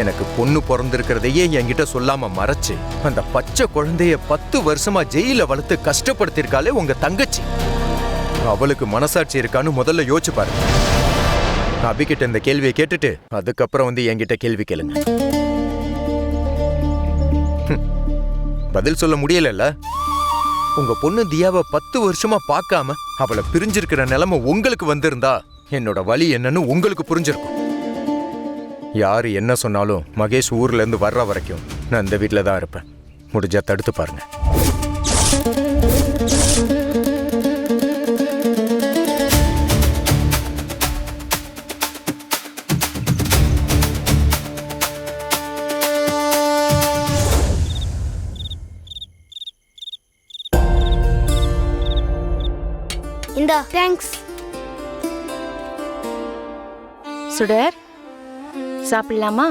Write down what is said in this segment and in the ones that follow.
எனக்கு பொண்ணு பிறந்திருக்கிறதையே என்கிட்ட சொல்லாம மறைச்சு அந்த பச்சை குழந்தைய 10 வருஷமா ஜெயில வளர்த்து கஷ்டப்படுத்திருக்காளே உங்க தங்கச்சி. அவளுக்கு மனசாட்சி இருக்கான்னு முதல்ல யோசிச்சு பாருங்க. அபிகிட்ட இந்த கேள்வியை கேட்டுட்டு அதுக்கப்புறம் வந்து என்கிட்ட கேள்வி கேளுங்க. பதில் சொல்ல முடியலல்ல? உங்க பொண்ணு தியாவை 10 வருஷமா பார்க்காம அவளை பிரிஞ்சிருக்கிற நிலைமை உங்களுக்கு வந்திருந்தா என்னோட வலி என்னன்னு உங்களுக்கு புரிஞ்சிருக்கும். யாரு என்ன சொன்னாலும் மகேஷ் ஊர்ல இருந்து வர்ற வரைக்கும் நான் இந்த வீட்டில தான் இருப்பேன். முடிஞ்சா தடுத்து பாருங்க. இந்தா தேங்க்ஸ். சுடர் சாப்பிடலாமா?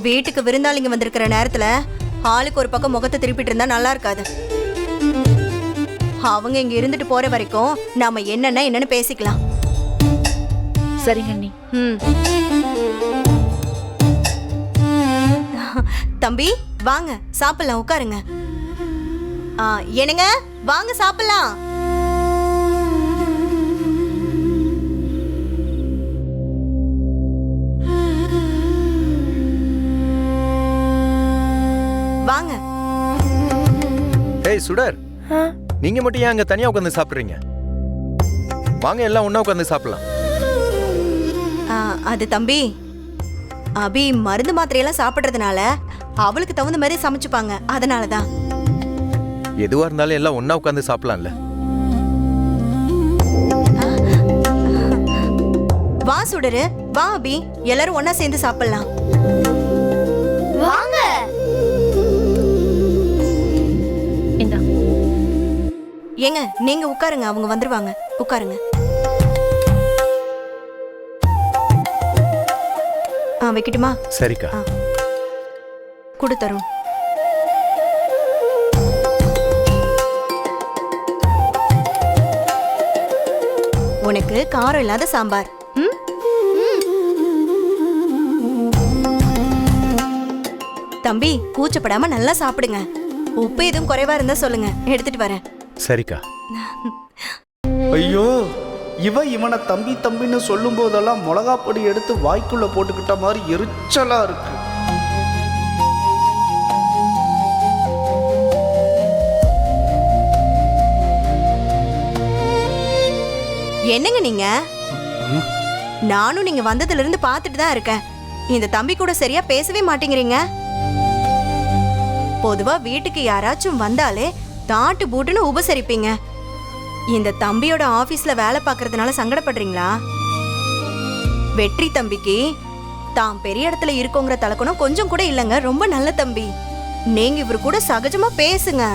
வீட்டுக்கு விருந்தாளிங்க வந்திருக்கிற நேரத்துல ஆளுக்கு ஒரு பக்கம் முகத்தை திருப்பிட்டு இருந்தா நல்லா இருக்காது. அவங்க இங்க இருந்துட்டு போற வரைக்கும் நாம என்னன்னு பேசிக்கலாம். சரிங்க அண்ணி. தம்பி வாங்க சாப்பிடலாம், உட்காருங்க. என்னங்க வாங்க சாப்பிடலாம். வாங்க. ஏய் சுடர், நீங்க மட்டும் ஏன் அங்க தனியா உட்கார்ந்து சாப்பிடுறீங்க? வாங்க எல்லாம் ஒண்ணா உட்கார்ந்து சாப்பிடலாம். அது தம்பி, அபி மருந்து மாத்திரையெல்லாம் சாப்பிடுறதுனால அவளுக்கு தகுந்த மாதிரி சமைச்சுப்பாங்க, அதனாலதான். எதுவா இருந்தாலும் எல்லாம் ஒண்ணா உட்கார்ந்து சாப்பிடலாம்ல. வா சுடரு, வா அபி, எல்லாரும் ஒண்ணா சேர்ந்து சாப்பிடலாம். வாங்க. இந்தா. ஏங்க நீங்க உட்காருங்க, அவங்க வந்துருவாங்க. உட்காருங்க. வைக்கட்டுமா? சரிக்கா. கொடுத்தரும். உனக்கு காரம் இல்லாத சாம்பார். தம்பி கூச்சப்படாம நல்லா சாப்பிடுங்க. உப்பு எதுவும் குறைவா இருந்தா சொல்லுங்க, எடுத்துட்டு வரேன். சரிக்கா. ஐயோ, இவனை தம்பி தம்பின்னு சொல்லும் போதெல்லாம் மிளகா பொடி எடுத்து வாய்க்குள்ள போட்டுக்கிட்ட மாதிரி எரிச்சலா இருக்கு. என்னங்க நீங்க? நானும் நீங்க வந்ததுல இருந்து பாத்துட்டு தான் இருக்கேன். இந்த தம்பி கூட சரியா பேசவே மாட்டேங்கிறீங்க. பொதுவா வீட்டுக்கு யாராச்சும் வந்தாலே தாட்டு பூட்டுன்னு உபசரிப்பீங்க. இந்த தம்பியோட ஆபீஸ்ல வேலை பார்க்கறதுனால சங்கடப்படுறீங்களா? வெற்றி தம்பிக்கு தான் பெரிய இடத்துல இருக்கோங்கிற தலக்கணும் கொஞ்சம் கூட இல்லைங்க. ரொம்ப நல்ல தம்பி. நீங்க இவரு கூட சகஜமா பேசுங்க.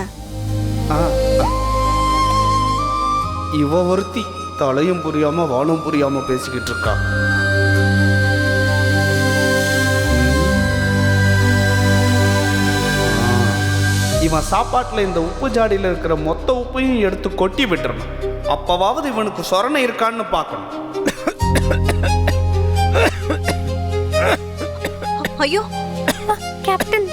இவ ஒருத்தி தலையும் புரியாம வானும் புரியாம பேசிக்கிட்டு இருக்கா. இவன் சாப்பாட்டுல இந்த உப்பு ஜாடியில் இருக்கிற மொத்த உப்பையும் எடுத்து கொட்டி விட்டுறணும். அப்பவாவது இவனுக்கு சொரணை இருக்கான்னு பார்க்கணும். ஐயோ கேப்டன்,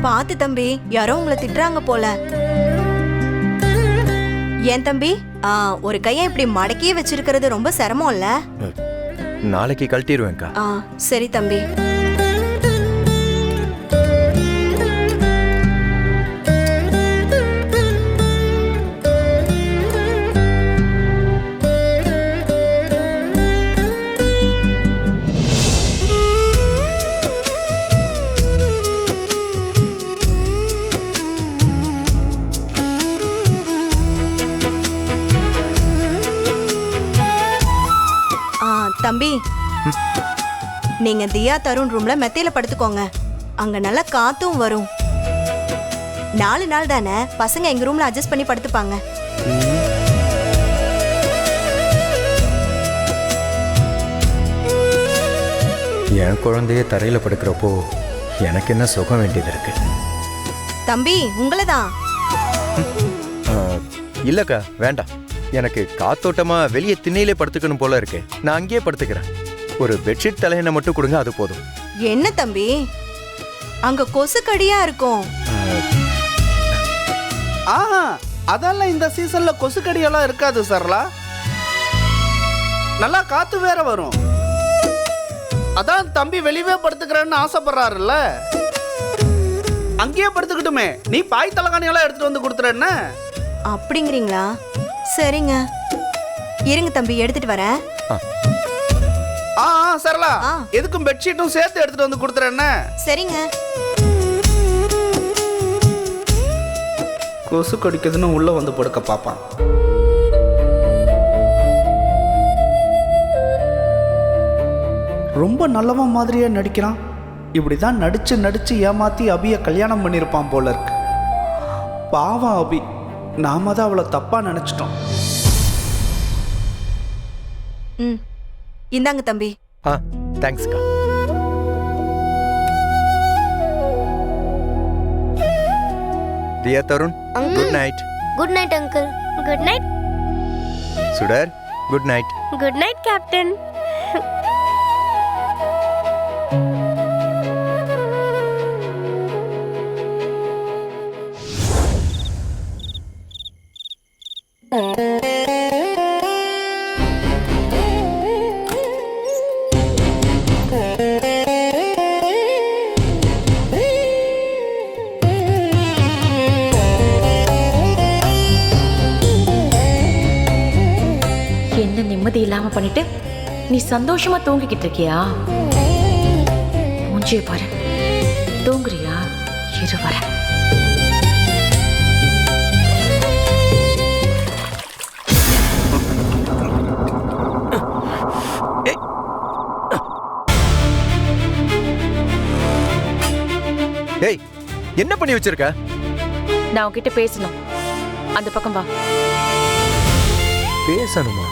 பாத்து தம்பி, யாரோ உங்களை திட்டுறாங்க போல. ஏன் தம்பி, ஒரு கையை இப்படி மடக்கியே வச்சிருக்கிறது ரொம்ப சிரமம் இல்ல? நாளைக்கு கழட்டிடுவேன்க்கா. சரி தம்பி. தம்பி, நீங்க தியா தருண் ரூம்ல மெத்தையில படுத்துக்கோங்க. அங்க நல்ல காத்தும் வரும். 4 நாள் தானே, பசங்க எங்க ரூம்ல அட்ஜஸ்ட் பண்ணி படுத்துப்பாங்க. என் குழந்தைய தரையில படுக்கிறப்போ எனக்கு என்ன சுகம் வேண்டியது இருக்கு? தம்பி உங்களை தான். ஆ, இல்லக்கா வேண்டாம். எனக்கு காத்தோட்டமா வெளியே திண்ணையிலே படுத்துக்கணும் போல இருக்கு. நான் அங்கேயே படுத்துக்கிறேன். ஒரு பெட்ஷீட் தலையணை மட்டும் கொடுங்க, அது போதும். என்ன தம்பி, அங்க கொசு கடியா இருக்கும். ஆஹா, அதெல்லாம் இந்த சீசன்ல கொசுக்கடியெல்லாம் இருக்காது சரளா. நல்லா காத்து வேற வரும். அதான் தம்பி வெளியவே படுத்துக்கிறேன்னு ஆசைப்படுறாருல்ல, அங்கேயே படுத்துக்கிட்டுமே. நீ பாய் தலகாணியெல்லாம் எடுத்துட்டு வந்து கொடுத்துறேன்னு. அப்படிங்கிறீங்களா? சரிங்க, இருங்க தம்பி எடுத்துட்டு வரேன். ஆ சரளா, ஆ. எதுக்கும் பெட்ஷீட்டும் சேர்த்து எடுத்துட்டு வந்து கொடுத்துறேன்னு. சரிங்க. கொசு கடிக்குதுன்னு உள்ள வந்து படுக்க பாப்பான். ரொம்ப நல்லவன் மாதிரியே நடிக்கிறான். இப்படிதான் நடிச்சு நடிச்சு ஏமாத்தி அபிய கல்யாணம் பண்ணியிருப்பான் போல இருக்கு. பாவம் அபி, நாம தான் அவளை தப்பா நினைச்சிட்டோம். ம், இந்தாங்க தம்பி. ஆ, தேங்க்ஸ்க்கா. Dear Tarun, good night. Good night uncle. Good night. Sudar, good night. Good night captain. என்ன நிம்மதி இல்லாம பண்ணிட்டு நீ சந்தோஷமா தூங்கிக்கிட்டு இருக்கியா? மூஞ்சிய பாரு. தூங்குறியா? இரு வரேன். ஏய், என்ன பண்ணி வச்சிருக்க? நான் உன்கிட்ட பேசணும். அந்த பக்கம் வா. பேசணுமா?